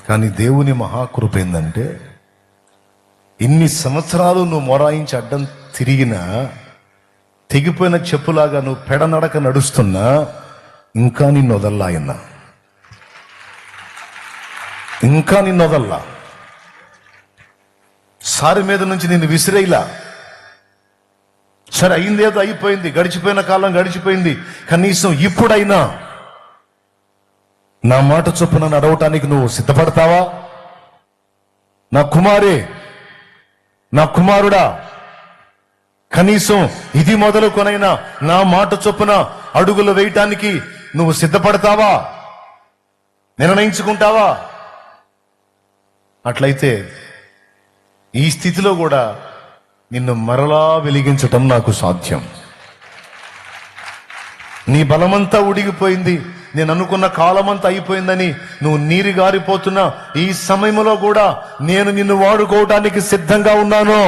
కానీ దేవుని మహాకృప ఏందంటే, ఇన్ని సంవత్సరాలు నువ్వు మొరాయించి అడ్డం తిరిగినా, తెగిపోయిన చెప్పులాగా నువ్వు పెడనడక నడుస్తున్నా, ఇంకా నిన్ను వదల్లా ఆయన, ఇంకా నిన్ను వదల్లా. సారి మీద నుంచి నిన్ను విసిరేలా. సరే, అయిందేదో అయిపోయింది, గడిచిపోయిన కాలం గడిచిపోయింది, కనీసం ఇప్పుడైనా నా మాట చొప్పున నడవటానికి నువ్వు సిద్ధపడతావా? నా కుమారే, నా కుమారుడా, కనీసం ఇది మొదలుకొనైనా నా మాట చొప్పున అడుగులు వేయటానికి నువ్వు సిద్ధపడతావా? నిర్ణయించుకుంటావా? అట్లయితే ఈ స్థితిలో కూడా నిన్ను మరలా వెలిగించటం నాకు సాధ్యం. నీ బలమంతా ఉడిగిపోయింది, నేను అనుకున్న కాలమంతా అయిపోయిందని నువ్వు నీరు గారిపోతున్నా, ఈ సమయంలో కూడా నేను నిన్ను వాడుకోవటానికి సిద్ధంగా ఉన్నాను.